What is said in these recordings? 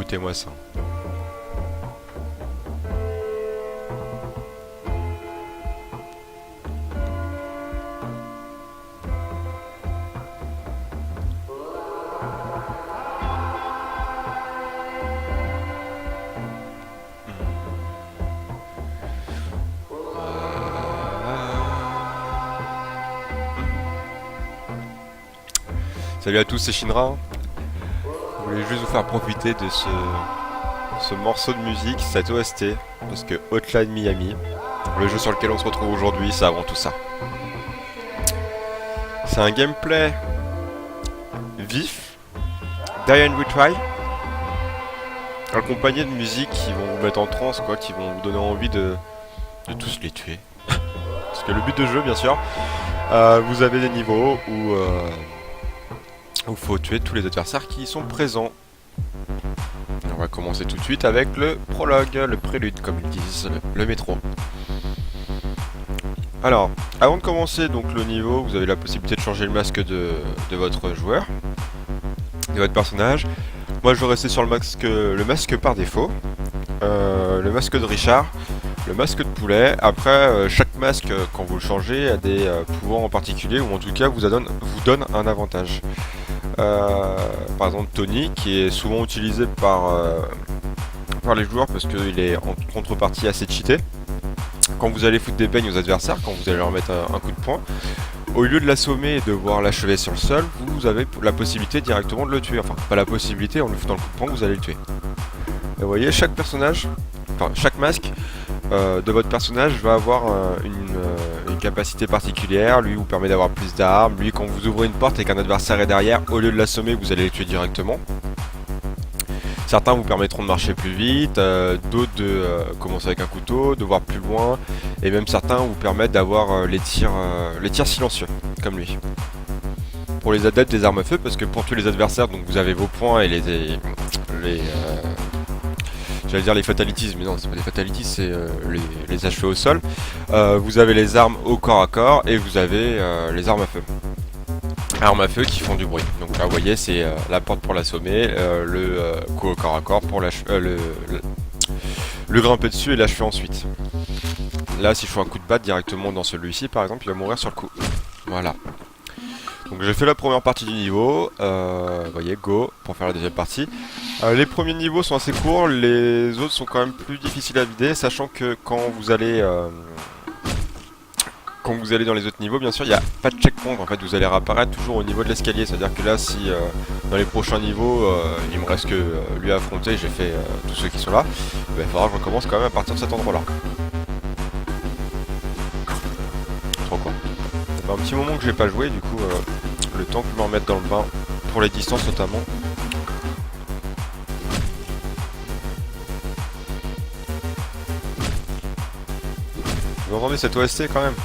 Écoutez-moi ça. Salut à tous, c'est Shinra. Je voulais juste vous faire profiter de ce morceau de musique, cette OST, parce que Hotline Miami, le jeu sur lequel on se retrouve aujourd'hui, c'est avant tout ça. C'est un gameplay vif, Die and Retry, accompagné de musique qui vont vous mettre en transe, quoi, qui vont vous donner envie de tous les tuer. Parce que le but de jeu, bien sûr, vous avez des niveaux où il faut tuer tous les adversaires qui sont présents. On va commencer tout de suite avec le prologue, le prélude comme ils disent, le métro. Alors, avant de commencer donc le niveau, vous avez la possibilité de changer le masque de votre joueur, de votre personnage. Moi je vais rester sur le masque par défaut, le masque de Richard, le masque de poulet. Après, chaque masque, quand vous le changez, a des pouvoirs en particulier, ou en tout cas vous donne un avantage. Par exemple Tony, qui est souvent utilisé par les joueurs parce qu'il est en contrepartie assez cheaté. Quand vous allez foutre des beignes aux adversaires, quand vous allez leur mettre un coup de poing, au lieu de l'assommer et de devoir l'achever sur le sol, vous avez la possibilité directement de le tuer. Enfin, pas la possibilité, en lui foutant le coup de poing, vous allez le tuer. Et vous voyez, chaque personnage, enfin chaque masque de votre personnage va avoir une capacité particulière. Lui vous permet d'avoir plus d'armes. Lui, quand vous ouvrez une porte et qu'un adversaire est derrière, au lieu de l'assommer, vous allez le tuer directement. Certains vous permettront de marcher plus vite, d'autres de commencer avec un couteau, de voir plus loin, et même certains vous permettent d'avoir les tirs silencieux, comme lui. Pour les adeptes des armes à feu, parce que pour tous les adversaires, donc vous avez vos points et j'allais dire les fatalities, mais non, c'est pas des fatalities, c'est les achever au sol. Vous avez les armes au corps à corps et vous avez les armes à feu. Armes à feu qui font du bruit. Donc là, vous voyez, c'est la porte pour l'assommer, le coup au corps à corps pour le grimper dessus et l'achever ensuite. Là, si je fais un coup de batte directement dans celui-ci, par exemple, il va mourir sur le coup. Voilà. Donc j'ai fait la première partie du niveau, vous voyez, go, pour faire la deuxième partie. Les premiers niveaux sont assez courts, les autres sont quand même plus difficiles à vider, sachant que quand vous allez dans les autres niveaux, bien sûr, il n'y a pas de checkpoint, en fait, vous allez réapparaître toujours au niveau de l'escalier, c'est-à-dire que là, si dans les prochains niveaux, il me reste que lui à affronter, j'ai fait tous ceux qui sont là, il faudra que je recommence quand même à partir de cet endroit-là. Trop quoi. Ça fait un petit moment que j'ai pas joué, du coup, le temps que je me remette dans le bain, pour les distances notamment. Vous entendez cette OST quand même.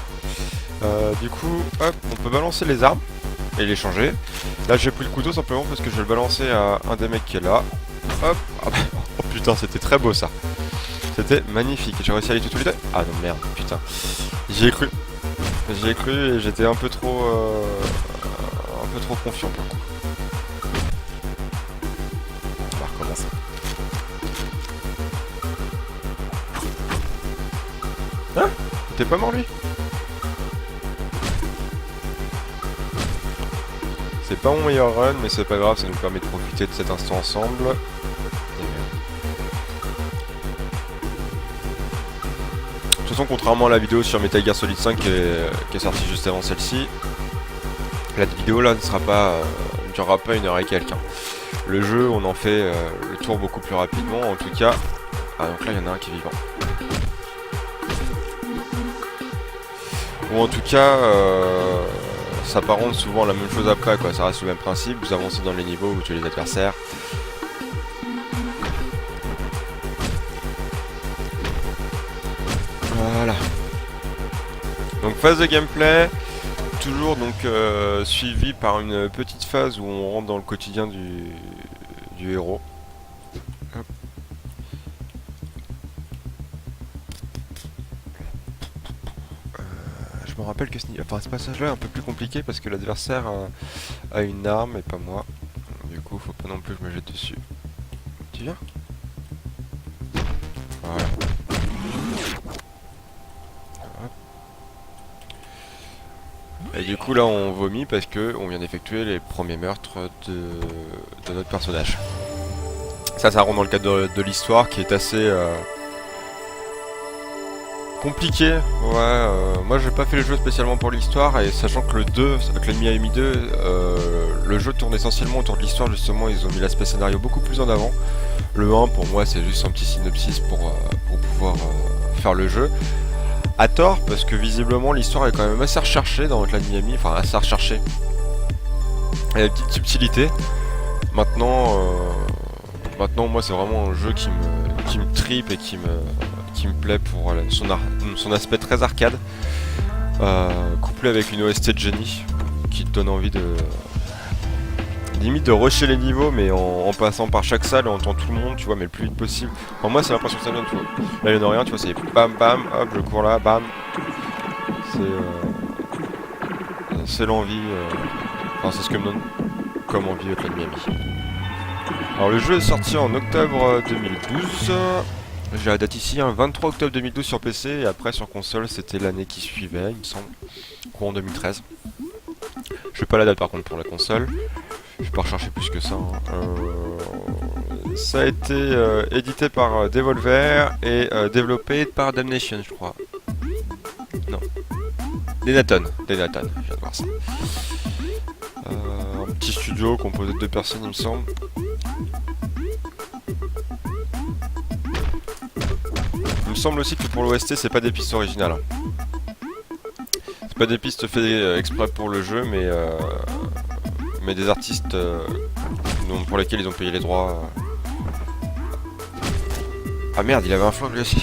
Du coup, hop, on peut balancer les armes et les changer. Là j'ai pris le couteau simplement parce que je vais le balancer à un des mecs qui est là. Hop, ah bah, oh putain, c'était très beau ça. C'était magnifique. J'ai réussi à les tuer tous les deux. Ah non merde, putain. J'y ai cru. J'y ai cru et j'étais un peu trop confiant pour le coup. On va recommencer. Hein? T'es pas mort lui? C'est pas mon meilleur run, mais c'est pas grave, ça nous permet de profiter de cet instant ensemble. De toute façon, contrairement à la vidéo sur Metal Gear Solid 5 qui est sortie juste avant celle-ci, la vidéo là ne durera pas 1 heure et quelques. Le jeu, on en fait le tour beaucoup plus rapidement, en tout cas. Ah, donc là, il y en a un qui est vivant. Ou en tout cas, ça s'apparente souvent la même chose après, quoi. Ça reste le même principe, vous avancez dans les niveaux, vous tuez les adversaires. Voilà. Donc phase de gameplay, toujours donc suivi par une petite phase où on rentre dans le quotidien du héros. Hop. Je me rappelle que ce passage-là est un peu plus compliqué parce que l'adversaire a une arme et pas moi. Du coup, faut pas non plus que je me jette dessus. Tu viens? Voilà. Et du coup là on vomit parce que on vient d'effectuer les premiers meurtres de notre personnage. Ça rentre dans le cadre de l'histoire qui est assez compliqué. Ouais, moi j'ai pas fait le jeu spécialement pour l'histoire et sachant que le 2, avec l'ennemi Miami 2, le jeu tourne essentiellement autour de l'histoire justement, ils ont mis l'aspect scénario beaucoup plus en avant. Le 1 pour moi c'est juste un petit synopsis pour pouvoir faire le jeu. À tort, parce que visiblement l'histoire est quand même assez recherchée dans Hotline Miami, enfin assez recherchée. Il y a des petites subtilités. Maintenant, moi c'est vraiment un jeu qui me tripe et qui me plaît pour son aspect très arcade, couplé avec une OST de génie qui te donne envie de limite de rusher les niveaux, mais en passant par chaque salle, on entend tout le monde, tu vois, mais le plus vite possible. Enfin, moi, c'est l'impression que ça donne, tu vois. Là, il n'y en a rien, tu vois, c'est bam bam, hop, je cours là, bam. C'est l'envie. Enfin, c'est ce que me donne comme envie Hotline Miami. Alors, le jeu est sorti en octobre 2012. J'ai la date ici, 23 octobre 2012 sur PC, et après sur console, c'était l'année qui suivait, il me semble, courant 2013. Je sais pas la date par contre pour la console. Je vais pas rechercher plus que ça. Ça a été édité par Devolver et développé par Damnation, je crois. Non. Denaton, je viens de voir ça. Un petit studio composé de 2 personnes, il me semble. Il me semble aussi que pour l'OST, c'est pas des pistes originales. C'est pas des pistes faites exprès pour le jeu, mais des artistes pour lesquels ils ont payé les droits. Ah merde, il avait un flingue lui aussi.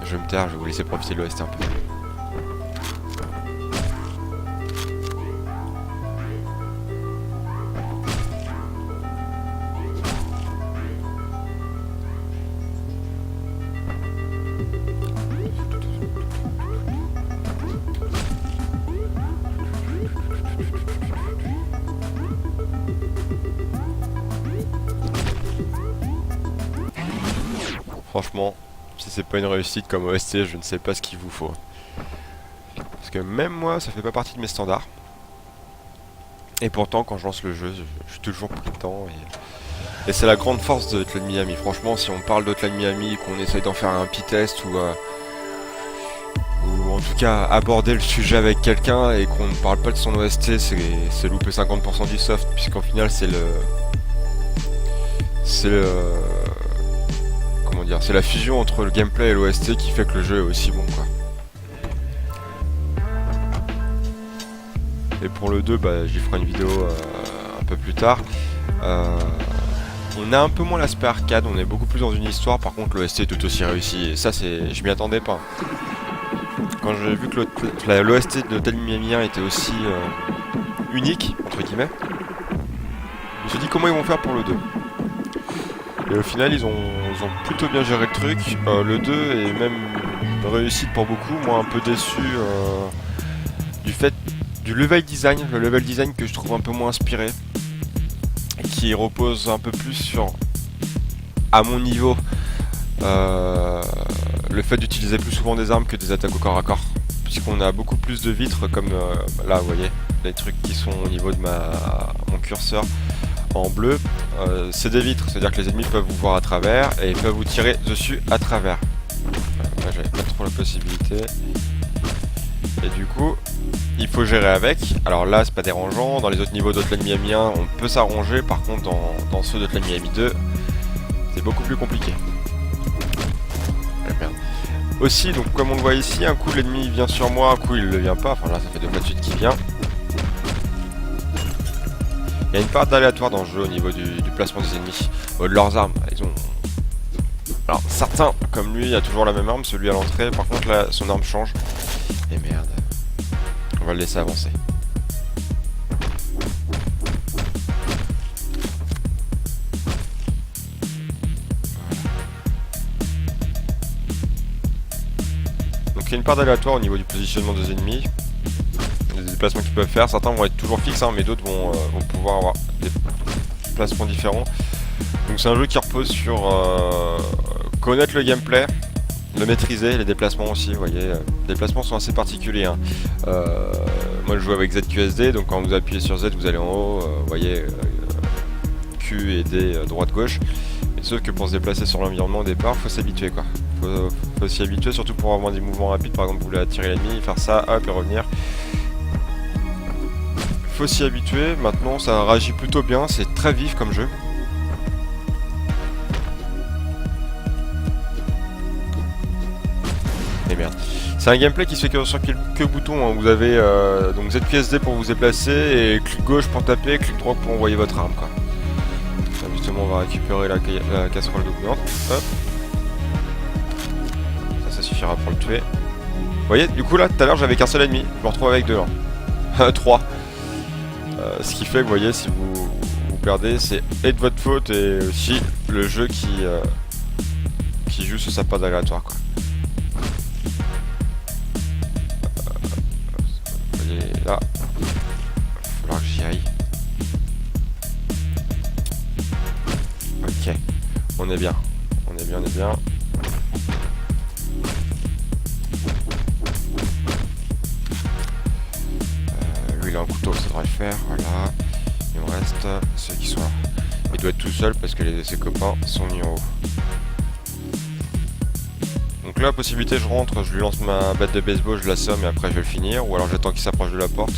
Je vais me taire, je vais vous laisser profiter de l'OST un peu. Franchement, si c'est pas une réussite comme OST, je ne sais pas ce qu'il vous faut. Parce que même moi, ça fait pas partie de mes standards. Et pourtant, quand je lance le jeu, je suis toujours pris dedans. Et c'est la grande force de Hotline Miami. Franchement, si on parle d'Hotline Miami, qu'on essaye d'en faire un petit test ou en tout cas aborder le sujet avec quelqu'un et qu'on ne parle pas de son OST, c'est louper 50% du soft, puisqu'en final c'est comment dire, c'est la fusion entre le gameplay et l'OST qui fait que le jeu est aussi bon, quoi. Et pour le 2, bah, j'y ferai une vidéo un peu plus tard. On a un peu moins l'aspect arcade, on est beaucoup plus dans une histoire, par contre l'OST est tout aussi réussi, et ça je m'y attendais pas. Quand j'ai vu que l'OST de Hotline Miami 1 était aussi unique, entre guillemets, je me suis dit comment ils vont faire pour le 2. Et au final, ils ont plutôt bien géré le truc. Le 2 est même réussite pour beaucoup. Moi, un peu déçu du fait du level design. Le level design que je trouve un peu moins inspiré. Qui repose un peu plus sur, à mon niveau, le fait d'utiliser plus souvent des armes que des attaques au corps à corps. Puisqu'on a beaucoup plus de vitres, comme là, vous voyez, les trucs qui sont au niveau de mon curseur. En bleu, c'est des vitres, c'est-à-dire que les ennemis peuvent vous voir à travers et ils peuvent vous tirer dessus à travers. Là, j'avais pas trop la possibilité. Et du coup, il faut gérer avec. Alors là, c'est pas dérangeant. Dans les autres niveaux d'Hotline Miami 1, on peut s'arranger. Par contre, dans ceux d'Hotline Miami 2, c'est beaucoup plus compliqué. Merde. Aussi, donc comme on le voit ici, un coup l'ennemi vient sur moi, un coup il ne vient pas. Enfin là, ça fait 2 fois de suite qu'il vient. Il y a une part d'aléatoire dans le jeu au niveau du placement des ennemis, de leurs armes. Ils ont... Alors certains, comme lui, a toujours la même arme, celui à l'entrée, par contre là son arme change. Et merde. On va le laisser avancer. Donc il y a une part d'aléatoire au niveau du positionnement des ennemis. Des déplacements qu'ils peuvent faire, certains vont être toujours fixes, hein, mais d'autres vont pouvoir avoir des déplacements différents. Donc c'est un jeu qui repose sur connaître le gameplay, le maîtriser, les déplacements aussi, vous voyez, les déplacements sont assez particuliers. Hein. Moi je joue avec ZQSD, donc quand vous appuyez sur Z vous allez en haut, vous voyez Q et D droite-gauche. Sauf que pour se déplacer sur l'environnement au départ, faut s'habituer quoi. Faut s'y habituer, surtout pour avoir des mouvements rapides, par exemple vous voulez attirer l'ennemi, faire ça, hop et revenir. Faut s'y habituer, maintenant ça réagit plutôt bien, c'est très vif comme jeu. Et merde. C'est un gameplay qui se fait que sur quelques boutons, hein. Vous avez donc ZQSD pour vous déplacer et clic gauche pour taper, clic droit pour envoyer votre arme quoi. Justement on va récupérer la casserole doublante. Hop. Ça suffira pour le tuer. Vous voyez, du coup là tout à l'heure j'avais qu'un seul ennemi, je me retrouve avec deux. 3. Ce qui fait que vous voyez si vous perdez c'est et de votre faute et aussi le jeu qui joue sur sa part aléatoire quoi. Vous voyez là, il va falloir que j'y aille. Ok, on est bien, on est bien. Lui il a un couteau, ça devrait le faire, voilà. Il me reste ceux qui sont là. Il doit être tout seul parce que ses copains sont mis en haut. Donc là, possibilité, je rentre, je lui lance ma batte de baseball, je l'assomme et après je vais le finir. Ou alors j'attends qu'il s'approche de la porte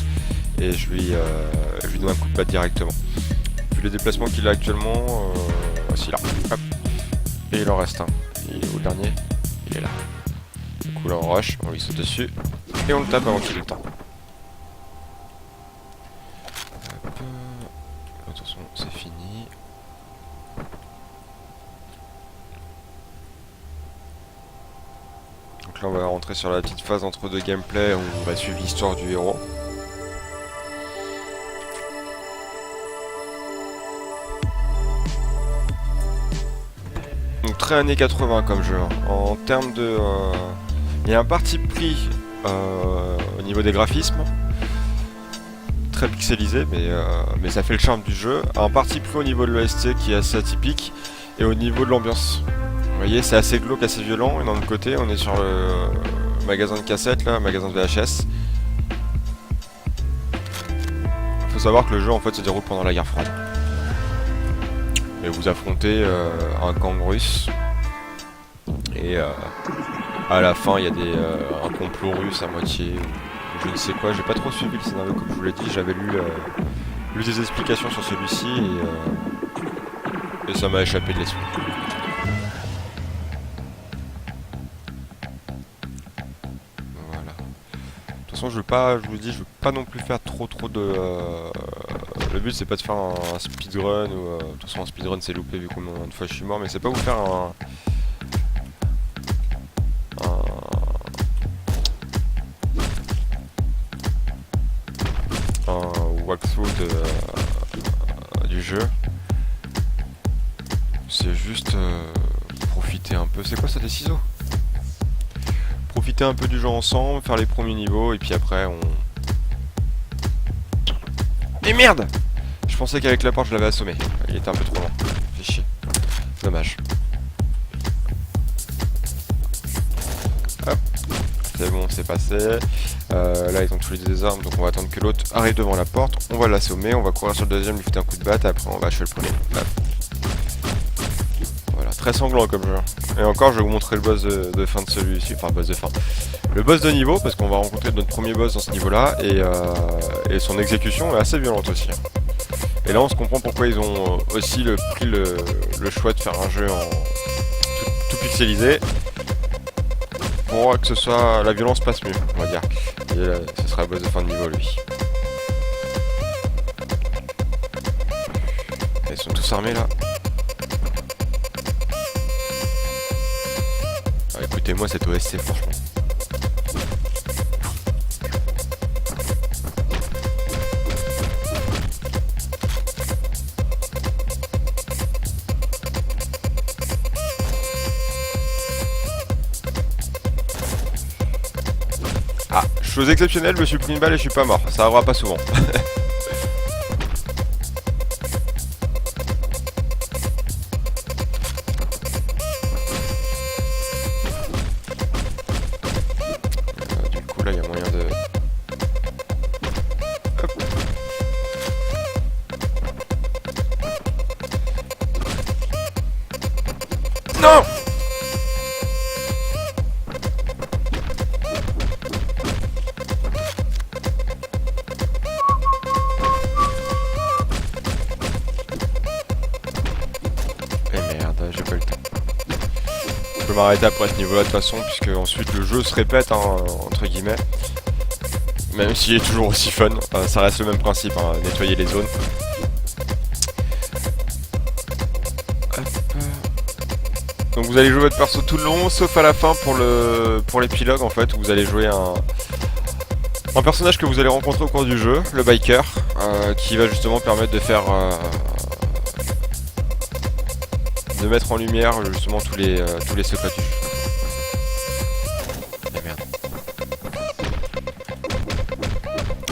et je lui donne un coup de batte directement. Vu les déplacements qu'il a actuellement, voici là. Hop. Et il en reste un. Il est où le dernier? Il est là. Du coup là on rush, on lui saute dessus et on le tape avant qu'il ait le temps. Hop. Attention, c'est fini. Donc là on va rentrer sur la petite phase entre deux gameplays où on va suivre l'histoire du héros. Donc très années 80 comme jeu. En termes de... il y a un parti pris au niveau des graphismes. Très pixelisé, mais ça fait le charme du jeu. Un parti pris au niveau de l'OST qui est assez atypique. Et au niveau de l'ambiance. Vous voyez, c'est assez glauque, assez violent. Et d'un autre côté, on est sur le magasin de cassettes, là, magasin de VHS. Il faut savoir que le jeu en fait se déroule pendant la guerre froide. Et vous affrontez un gang russe. Et à la fin, il y a un complot russe à moitié. Je ne sais quoi, j'ai pas trop suivi le scénario comme je vous l'ai dit. J'avais lu des explications sur celui-ci et ça m'a échappé de l'esprit. Voilà. De toute façon, je veux pas non plus faire trop de... Le but c'est pas de faire un speedrun ou... de toute façon un speedrun c'est loupé vu combien de fois je suis mort, mais c'est pas vous faire un walkthrough du jeu. C'est juste profiter un peu. C'est quoi ça, des ciseaux? Profiter un peu du jeu ensemble, faire les premiers niveaux et puis après on... Mais merde! Je pensais qu'avec la porte je l'avais assommé. Il était un peu trop loin. Fait chier. Dommage. Hop. C'est bon, c'est passé. Là ils ont tous les des armes, donc on va attendre que l'autre arrive devant la porte. On va l'assommer, on va courir sur le deuxième, lui foutre un coup de batte, et après on va achever le premier. Hop. Voilà, très sanglant comme jeu. Et encore je vais vous montrer le boss de fin de celui-ci. Enfin boss de fin. Le boss de niveau, parce qu'on va rencontrer notre premier boss dans ce niveau là, et son exécution est assez violente aussi. Et là on se comprend pourquoi ils ont aussi pris le choix de faire un jeu en tout pixelisé. Pour que la violence passe mieux, on va dire. Et là, ce sera le boss de fin de niveau lui. Ils sont tous armés là. Ah, écoutez-moi cette OSC franchement. Ah, chose exceptionnelle, je me suis pris une balle et je suis pas mort. Ça arrivera pas souvent. Non! Eh merde, j'ai pas le temps. Je peux m'arrêter après ce niveau là de toute façon, puisque ensuite le jeu se répète, hein, entre guillemets. Même s'il est toujours aussi fun, ça reste le même principe, hein, nettoyer les zones. Hop. Donc vous allez jouer votre perso tout le long, sauf à la fin pour l'épilogue en fait, où vous allez jouer un personnage que vous allez rencontrer au cours du jeu, le biker, qui va justement permettre de faire... de mettre en lumière justement tous les secrets du jeu. Eh merde.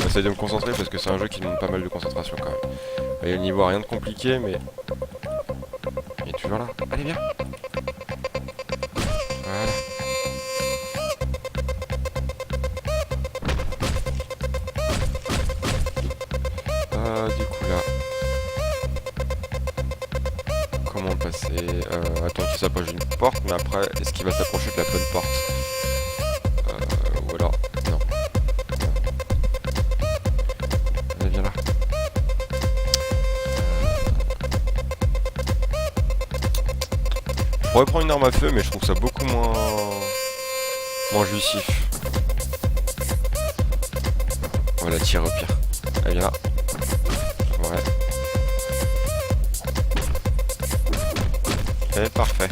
J'essaie de me concentrer parce que c'est un jeu qui demande pas mal de concentration quand même. Et le niveau a rien de compliqué mais... Il est toujours là. Allez viens. Voilà. Du coup là... Comment passer attends qu'il s'approche d'une porte, mais après, est-ce qu'il va s'approcher de la bonne porte ou alors... Non. Allez, viens là. Je pourrais prendre une arme à feu, mais je trouve ça beaucoup moins jouissif. On va la tirer au pire. Allez, viens là. Ouais. Ok, parfait.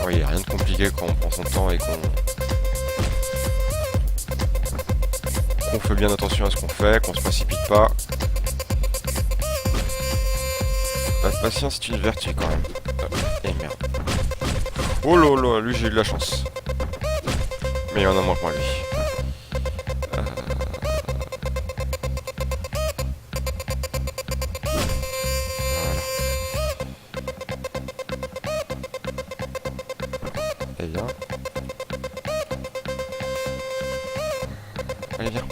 Oui, il n'y a rien de compliqué quand on prend son temps et qu'on fait bien attention à ce qu'on fait, qu'on se précipite pas. La patience est une vertu quand même. Et merde. Oh là là, lui j'ai eu de la chance. Mais il y en a moins que moi lui. Voilà. Et viens. Allez viens.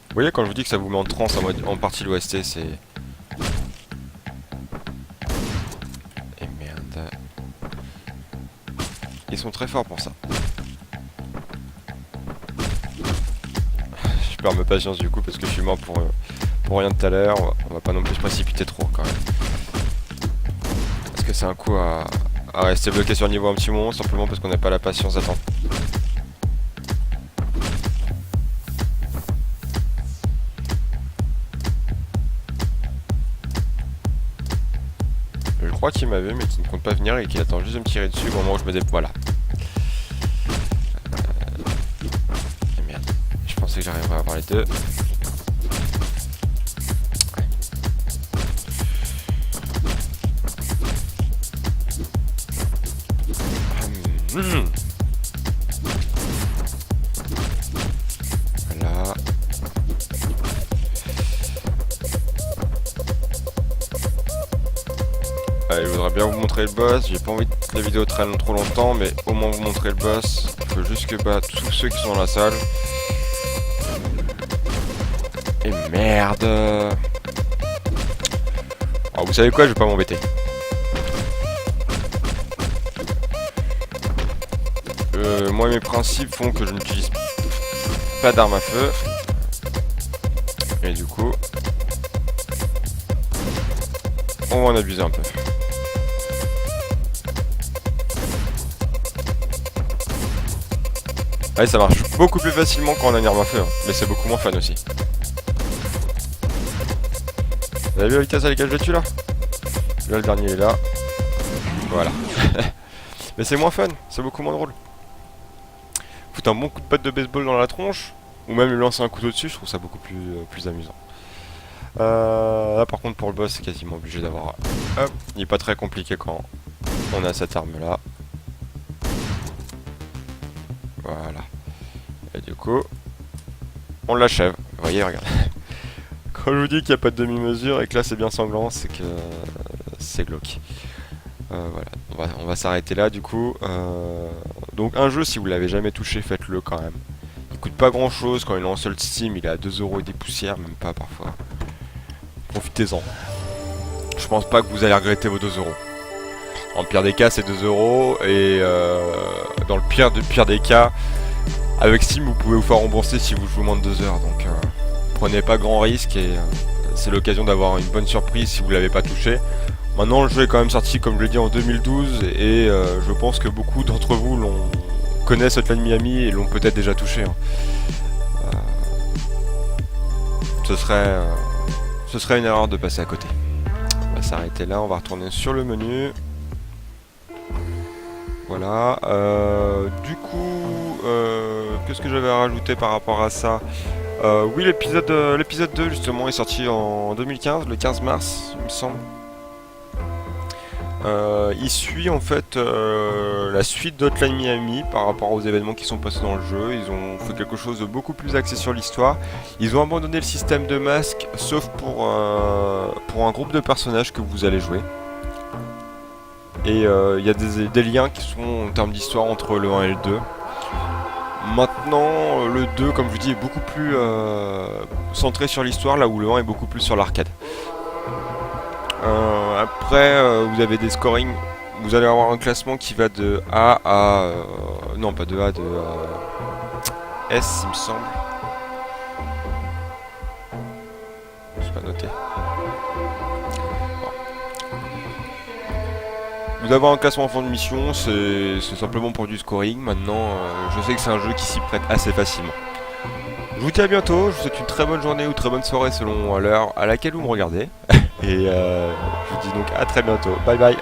Vous voyez quand je vous dis que ça vous met en transe en partie l'OST, c'est... Et merde... Ils sont très forts pour ça. Je perds ma patience du coup parce que je suis mort pour rien tout à l'heure. On va pas non plus se précipiter trop quand même. Parce que c'est un coup à rester bloqué sur le niveau un petit moment simplement parce qu'on n'a pas la patience d'attendre. Je crois qu'il m'avait mais qu'il ne compte pas venir et qu'il attend juste de me tirer dessus au moment où je me déploie. Voilà. Et merde. Je pensais que j'arriverais à avoir les deux. Voilà. Allez, je voudrais bien vous montrer le boss. J'ai pas envie que la vidéo traîne trop longtemps, mais au moins vous montrer le boss. Il faut juste que tous ceux qui sont dans la salle. Et merde. Alors vous savez quoi, je vais pas m'embêter. Moi mes principes font que je n'utilise pas d'arme à feu. Et du coup, on va en abuser un peu. Allez, ça marche beaucoup plus facilement quand on a une arme à feu, hein, mais c'est beaucoup moins fun aussi. Vous avez vu la vitesse à laquelle je le tue là? Là le dernier est là. Voilà. Mais c'est moins fun, c'est beaucoup moins drôle. Foutre un bon coup de patte de baseball dans la tronche, ou même lui lancer un couteau dessus, je trouve ça beaucoup plus amusant. Là par contre pour le boss c'est quasiment obligé d'avoir... Hop, il est pas très compliqué quand on a cette arme là. Voilà. Et du coup, on l'achève. Vous voyez, regarde. Quand je vous dis qu'il n'y a pas de demi-mesure et que là c'est bien sanglant, c'est que c'est glauque. Voilà, on va s'arrêter là du coup. Donc un jeu, si vous l'avez jamais touché, faites-le quand même. Il coûte pas grand chose, quand il est en solde Steam, il est à 2€ et des poussières, même pas parfois. Profitez-en. Je pense pas que vous allez regretter vos 2€. En pire des cas, c'est 2€ et dans le pire des cas, avec Steam, vous pouvez vous faire rembourser si vous jouez moins de 2 heures. Donc prenez pas grand risque et c'est l'occasion d'avoir une bonne surprise si vous l'avez pas touché. Maintenant, le jeu est quand même sorti, comme je l'ai dit, en 2012 et je pense que beaucoup d'entre vous connaissent Hotline Miami et l'ont peut-être déjà touché. Hein. Ce serait une erreur de passer à côté. On va s'arrêter là, on va retourner sur le menu. Voilà. Du coup, qu'est-ce que j'avais à rajouter par rapport à ça? Oui, l'épisode 2 justement est sorti en 2015, le 15 mars, il me semble. Il suit en fait la suite d'Hotline Miami par rapport aux événements qui sont passés dans le jeu. Ils ont fait quelque chose de beaucoup plus axé sur l'histoire. Ils ont abandonné le système de masque, sauf pour un groupe de personnages que vous allez jouer. Et il y a des liens qui sont en termes d'histoire entre le 1 et le 2. Maintenant, le 2, comme je vous dis, est beaucoup plus centré sur l'histoire, là où le 1 est beaucoup plus sur l'arcade. Après, vous avez des scorings. Vous allez avoir un classement qui va de A à... non, pas de A, de S, il me semble. C'est pas noté. Vous avez un classement en fin de mission, c'est simplement pour du scoring. Maintenant, je sais que c'est un jeu qui s'y prête assez facilement. Je vous dis à bientôt, je vous souhaite une très bonne journée ou très bonne soirée selon l'heure à laquelle vous me regardez. Et je vous dis donc à très bientôt. Bye bye.